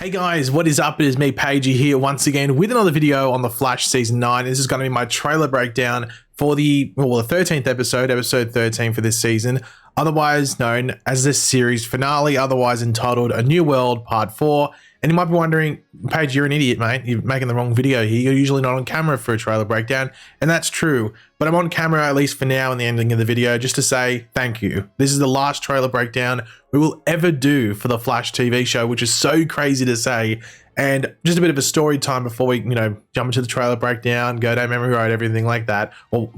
Hey guys, what is up? It is me, Pagey, here once again with another video on The Flash Season 9. This is going to be my trailer breakdown for the 13th episode, episode 13 for this season, otherwise known as the series finale, otherwise entitled A New World Part 4. And you might be wondering, Paige, you're an idiot, mate. You're making the wrong video here. You're usually not on camera for a trailer breakdown, and that's true. But I'm on camera, at least for now, in the ending of the video, just to say thank you. This is the last trailer breakdown we will ever do for the Flash TV show, which is so crazy to say. And just a bit of a story time before we, jump into the trailer breakdown, go down memory road, everything like that. Well,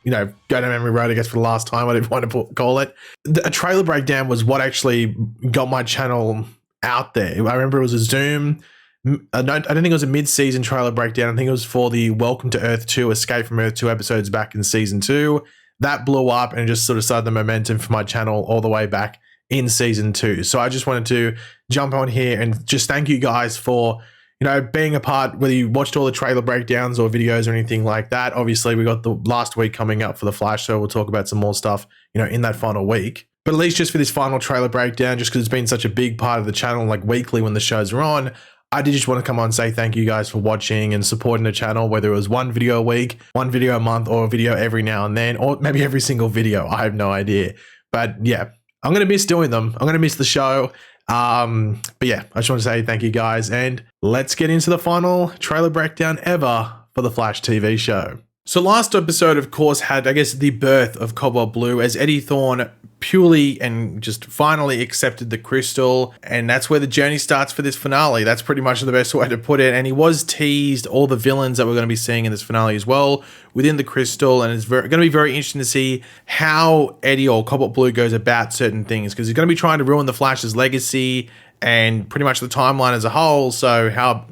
go down memory road, I guess, for the last time, whatever you want to call it. A trailer breakdown was what actually got my channel out there. I remember it was a Zoom. I don't think it was a mid-season trailer breakdown. I think it was for the Welcome to Earth 2, Escape from Earth 2 episodes back in season 2. That blew up and just sort of started the momentum for my channel all the way back in season 2. So I just wanted to jump on here and just thank you guys for, being a part, whether you watched all the trailer breakdowns or videos or anything like that. Obviously, we got the last week coming up for the Flash, so we'll talk about some more stuff, in that final week. But at least just for this final trailer breakdown, just because it's been such a big part of the channel, like weekly when the shows are on, I did just want to come on and say thank you guys for watching and supporting the channel, whether it was one video a week, one video a month, or a video every now and then, or maybe every single video. I have no idea. But yeah, I'm going to miss doing them. I'm going to miss the show. But yeah, I just want to say thank you guys, and let's get into the final trailer breakdown ever for the Flash TV show. So last episode, of course, had, I guess, the birth of Cobalt Blue as Eddie Thawne purely and just finally accepted the crystal, and that's where the journey starts for this finale. That's pretty much the best way to put it. And he was teased all the villains that we're going to be seeing in this finale as well within the crystal, and it's going to be very interesting to see how Eddie or Cobalt Blue goes about certain things, because he's going to be trying to ruin the Flash's legacy and pretty much the timeline as a whole. So how's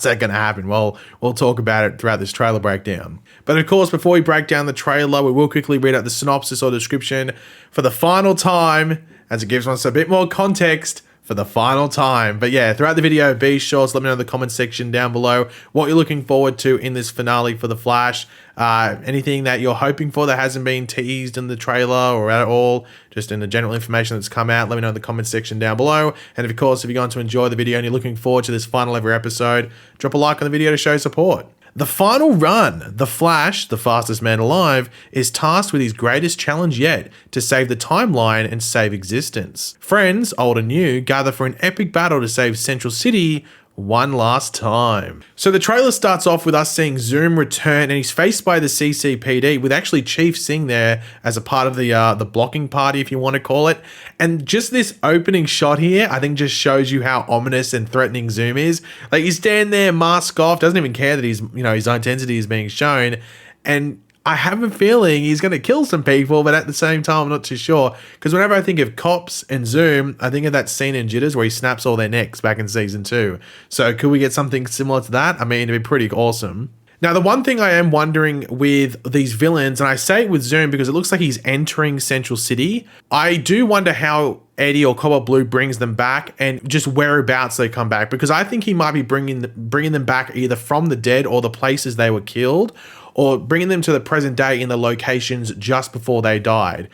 that going to happen? Well, we'll talk about it throughout this trailer breakdown. But of course, before we break down the trailer, we will quickly read out the synopsis or description for the final time, as it gives us a bit more context for the final time. But yeah, throughout the video, be sure to let me know in the comment section down below what you're looking forward to in this finale for The Flash. Anything that you're hoping for that hasn't been teased in the trailer or at all, just in the general information that's come out, let me know in the comment section down below. And of course, if you're going to enjoy the video and you're looking forward to this final ever episode, drop a like on the video to show support. The final run, the Flash, the fastest man alive, is tasked with his greatest challenge yet, to save the timeline and save existence. Friends, old and new, gather for an epic battle to save Central City one last time. So the trailer starts off with us seeing Zoom return, and he's faced by the CCPD, with actually Chief Singh there as a part of the blocking party, if you want to call it. And just this opening shot here, I think just shows you how ominous and threatening Zoom is. Like, he's standing there, mask off, doesn't even care that his identity is being shown, and I have a feeling he's going to kill some people, but at the same time, I'm not too sure. Because whenever I think of cops and Zoom, I think of that scene in Jitters where he snaps all their necks back in season 2. So could we get something similar to that? I mean, it'd be pretty awesome. Now, the one thing I am wondering with these villains, and I say it with Zoom because it looks like he's entering Central City, I do wonder how Eddie or Cobalt Blue brings them back, and just whereabouts they come back, because I think he might be bringing them back either from the dead or the places they were killed, or bringing them to the present day in the locations just before they died.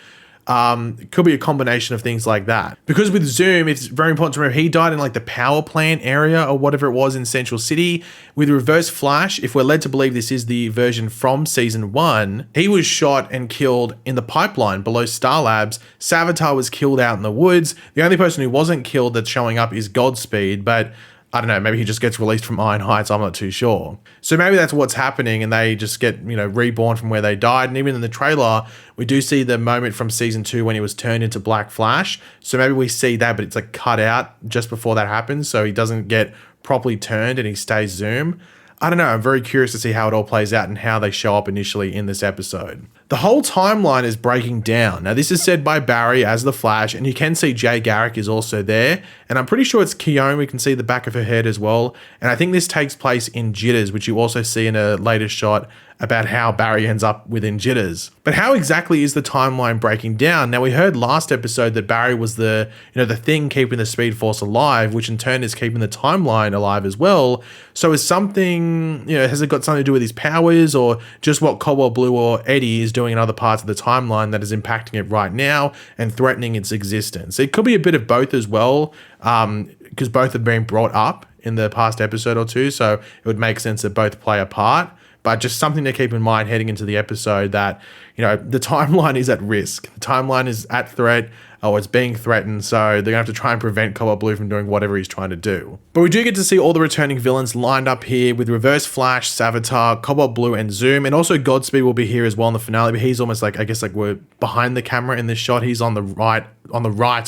Could be a combination of things like that. Because with Zoom, it's very important to remember he died in like the power plant area or whatever it was in Central City. With Reverse Flash, if we're led to believe this is the version from season 1, he was shot and killed in the pipeline below Star Labs. Savitar was killed out in the woods. The only person who wasn't killed that's showing up is Godspeed, but I don't know, maybe he just gets released from Iron Heights, I'm not too sure. So maybe that's what's happening, and they just get, reborn from where they died. And even in the trailer, we do see the moment from season 2 when he was turned into Black Flash. So maybe we see that, but it's like cut out just before that happens, so he doesn't get properly turned and he stays Zoom. I don't know, I'm very curious to see how it all plays out and how they show up initially in this episode. The whole timeline is breaking down. Now, this is said by Barry as the Flash, and you can see Jay Garrick is also there, and I'm pretty sure it's Keone. We can see the back of her head as well, and I think this takes place in Jitters, which you also see in a later shot about how Barry ends up within Jitters. But how exactly is the timeline breaking down? Now, we heard last episode that Barry was the thing keeping the Speed Force alive, which in turn is keeping the timeline alive as well. So is something, has it got something to do with his powers, or just what Cobalt Blue or Eddie is doing in other parts of the timeline that is impacting it right now and threatening its existence? It could be a bit of both as well, because both have been brought up in the past episode or two, so it would make sense that both play a part. But just something to keep in mind heading into the episode, that, the timeline is at risk. The timeline is at threat, or it's being threatened, so they're going to have to try and prevent Cobalt Blue from doing whatever he's trying to do. But we do get to see all the returning villains lined up here with Reverse Flash, Savitar, Cobalt Blue, and Zoom. And also Godspeed will be here as well in the finale, but he's almost like, we're behind the camera in this shot. He's on the right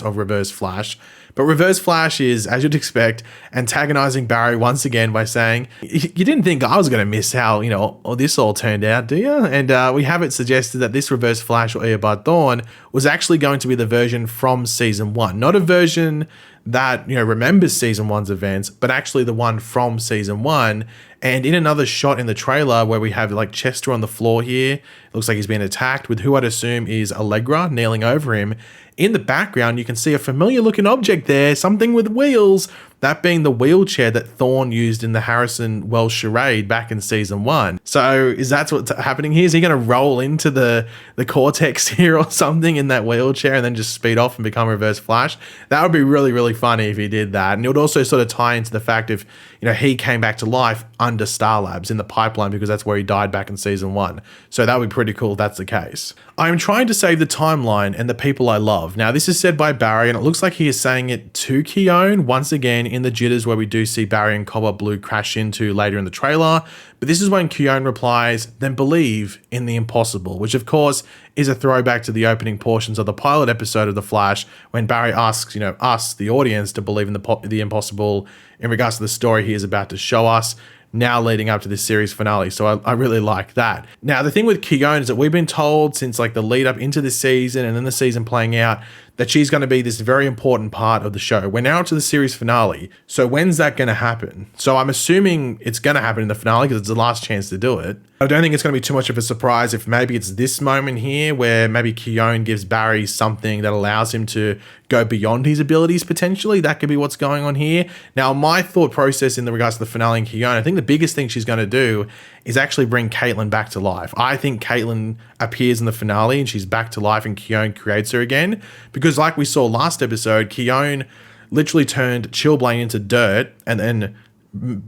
of Reverse Flash. But Reverse Flash is, as you'd expect, antagonizing Barry once again by saying, you didn't think I was going to miss how, this all turned out, do you? And we have it suggested that this Reverse Flash, or Eobard Thawne, was actually going to be the version from season 1. Not a version that, remembers season 1's events, but actually the one from season 1. And in another shot in the trailer where we have Chester on the floor here, it looks like he's been attacked with who I'd assume is Allegra kneeling over him. In the background, you can see a familiar looking object there, something with wheels, that being the wheelchair that Thawne used in the Harrison Wells charade back in season 1. So is that what's happening here? Is he going to roll into the cortex here or something in that wheelchair and then just speed off and become Reverse Flash? That would be really, really funny if he did that. And it would also sort of tie into the fact if, he came back to life under Star Labs in the pipeline, because that's where he died back in season 1. So that would be pretty cool if that's the case. I'm trying to save the timeline and the people I love. Now, this is said by Barry, and it looks like he is saying it to Thawne once again in the Jitters, where we do see Barry and Cobalt Blue crash into later in the trailer. But this is when Thawne replies, "Then believe in the impossible," which of course is a throwback to the opening portions of the pilot episode of The Flash, when Barry asks, us, the audience, to believe in the impossible in regards to the story he is about to show us, now leading up to this series finale. So I really like that. Now, the thing with Thawne is that we've been told since the lead up into this season and then the season playing out that she's going to be this very important part of the show. We're now to the series finale. So when's that going to happen? So I'm assuming it's going to happen in the finale because it's the last chance to do it. I don't think it's going to be too much of a surprise if maybe it's this moment here where maybe Thawne gives Barry something that allows him to go beyond his abilities potentially. That could be what's going on here. Now, my thought process in regards to the finale and Thawne, I think the biggest thing she's going to do is actually bring Caitlin back to life. I think Caitlin appears in the finale and she's back to life and Thawne creates her again. Because like we saw last episode, Thawne literally turned Chillblaine into dirt and then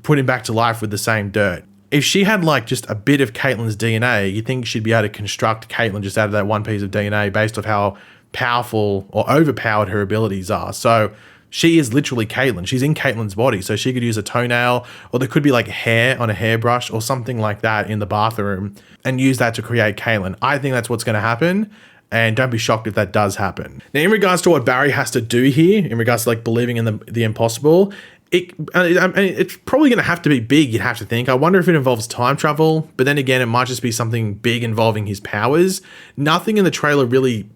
put him back to life with the same dirt. If she had just a bit of Caitlin's DNA, you think she'd be able to construct Caitlin just out of that one piece of DNA based off how powerful or overpowered her abilities are. So she is literally Caitlin. She's in Caitlin's body, so she could use a toenail, or there could be hair on a hairbrush or something like that in the bathroom and use that to create Caitlin. I think that's what's going to happen. And don't be shocked if that does happen. Now, in regards to what Barry has to do here, in regards to believing in the impossible, it's probably going to have to be big, you'd have to think. I wonder if it involves time travel, but then again, it might just be something big involving his powers. Nothing in the trailer really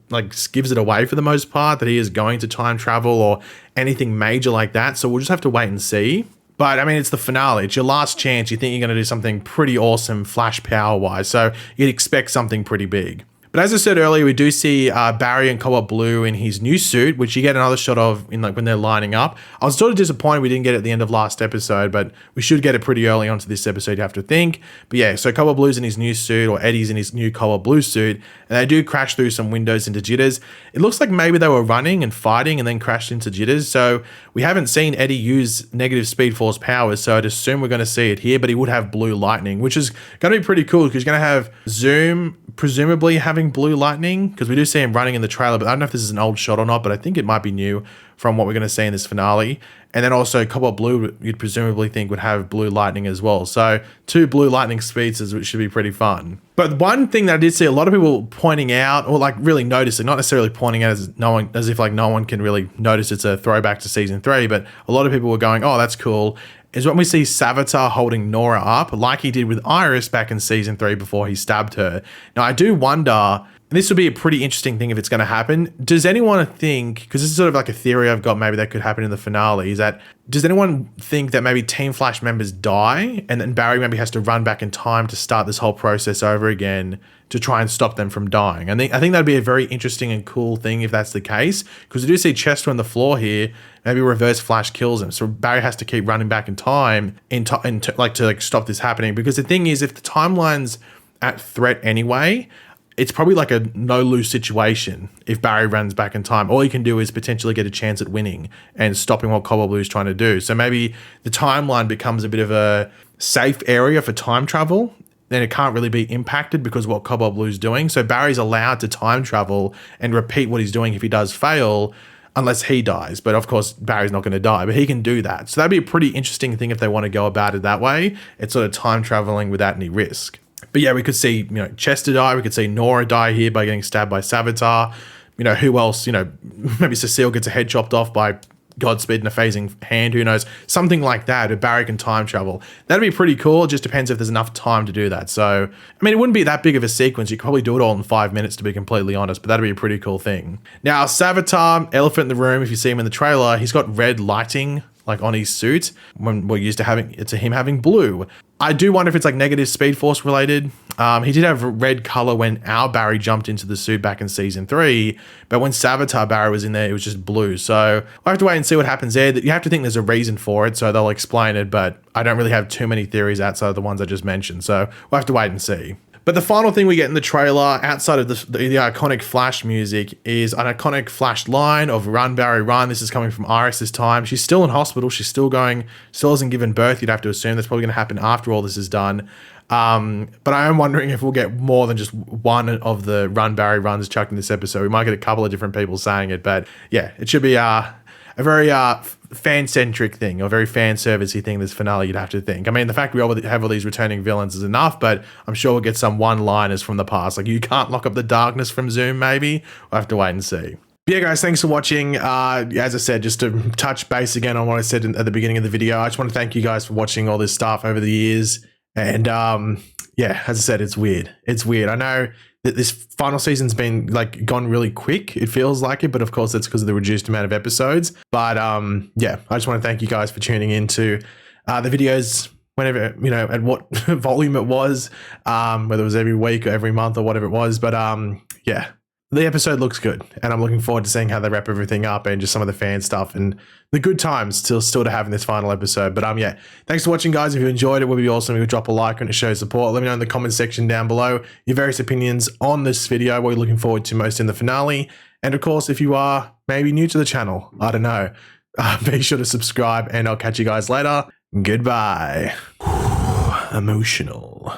gives it away for the most part that he is going to time travel or anything major like that. So we'll just have to wait and see. But it's the finale. It's your last chance. You think you're going to do something pretty awesome Flash power wise. So you'd expect something pretty big. But as I said earlier, we do see Barry and Cobalt Blue in his new suit, which you get another shot of in when they're lining up. I was sort of disappointed we didn't get it at the end of last episode, but we should get it pretty early onto this episode, you have to think. But yeah, so Cobalt Blue's in his new suit, or Eddie's in his new Cobalt Blue suit, and they do crash through some windows into Jitters. It looks like maybe they were running and fighting and then crashed into Jitters. So we haven't seen Eddie use negative Speed Force powers, so I'd assume we're going to see it here, but he would have blue lightning, which is going to be pretty cool because you're going to have Zoom presumably having blue lightning, because we do see him running in the trailer, but I don't know if this is an old shot or not, but I think it might be new from what we're going to see in this finale. And then also Cobalt Blue, you'd presumably think would have blue lightning as well. So 2 blue lightning speeds, which should be pretty fun. But one thing that I did see a lot of people pointing out, or really noticing, not necessarily pointing out as if no one can really notice it's a throwback to season 3, but a lot of people were going, oh, that's cool, is when we see Savitar holding Nora up, like he did with Iris back in season 3 before he stabbed her. Now, I do wonder And this would be a pretty interesting thing if it's going to happen. Does anyone think, because this is sort of like a theory I've got maybe that could happen in the finale, is that does anyone think that maybe Team Flash members die and then Barry maybe has to run back in time to start this whole process over again to try and stop them from dying? I think that'd be a very interesting and cool thing if that's the case, because we do see Chester on the floor here. Maybe Reverse Flash kills him, so Barry has to keep running back in time to stop this happening. Because the thing is, if the timeline's at threat anyway, it's probably like a no-lose situation if Barry runs back in time. All he can do is potentially get a chance at winning and stopping what Cobalt Blue's trying to do. So maybe the timeline becomes a bit of a safe area for time travel. Then it can't really be impacted because of what Cobalt Blue's doing. So Barry's allowed to time travel and repeat what he's doing if he does fail, unless he dies. But of course, Barry's not going to die, but he can do that. So that'd be a pretty interesting thing if they want to go about it that way. It's sort of time traveling without any risk. But yeah, we could see, Chester die. We could see Nora die here by getting stabbed by Savitar. Who else? Maybe Cecile gets a head chopped off by Godspeed and a phasing hand. Who knows? Something like that. If Barry can time travel, that'd be pretty cool. It just depends if there's enough time to do that. So, it wouldn't be that big of a sequence. You could probably do it all in 5 minutes, to be completely honest. But that'd be a pretty cool thing. Now, Savitar, elephant in the room. If you see him in the trailer, he's got red lighting like on his suit when we're used to him having blue. I do wonder if it's like negative Speed Force related. He did have red color when our Barry jumped into the suit back in season 3, but when Savitar Barry was in there, it was just blue. So I have to wait and see what happens there. You have to think there's a reason for it, so they'll explain it, but I don't really have too many theories outside of the ones I just mentioned. So we'll have to wait and see. But the final thing we get in the trailer, outside of the iconic Flash music, is an iconic Flash line of "Run, Barry, run." This is coming from Iris this time. She's still in hospital. She's still hasn't given birth. You'd have to assume that's probably going to happen after all this is done. But I am wondering if we'll get more than just one of the "Run, Barry, runs" chucked in this episode. We might get a couple of different people saying it, but yeah, it should be a very fan-centric thing, or very fan-servicey thing, this finale, you'd have to think. The fact we have all these returning villains is enough, but I'm sure we'll get some one-liners from the past. Like, you can't lock up the darkness from Zoom, maybe? We'll have to wait and see. But yeah, guys, thanks for watching. As I said, just to touch base again on what I said at the beginning of the video, I just want to thank you guys for watching all this stuff over the years. And yeah, as I said, it's weird. It's weird. I know that this final season's been gone really quick. It feels like it, but of course that's because of the reduced amount of episodes. But yeah, I just want to thank you guys for tuning in to the videos whenever, at what volume it was, whether it was every week or every month or whatever it was. But yeah, the episode looks good, and I'm looking forward to seeing how they wrap everything up and just some of the fan stuff and the good times still to have in this final episode. But yeah, thanks for watching, guys. If you enjoyed it, it would be awesome if you would drop a like and it shows support. Let me know in the comment section down below your various opinions on this video, what you're looking forward to most in the finale. And of course, if you are maybe new to the channel, I don't know, be sure to subscribe, and I'll catch you guys later. Goodbye. Emotional.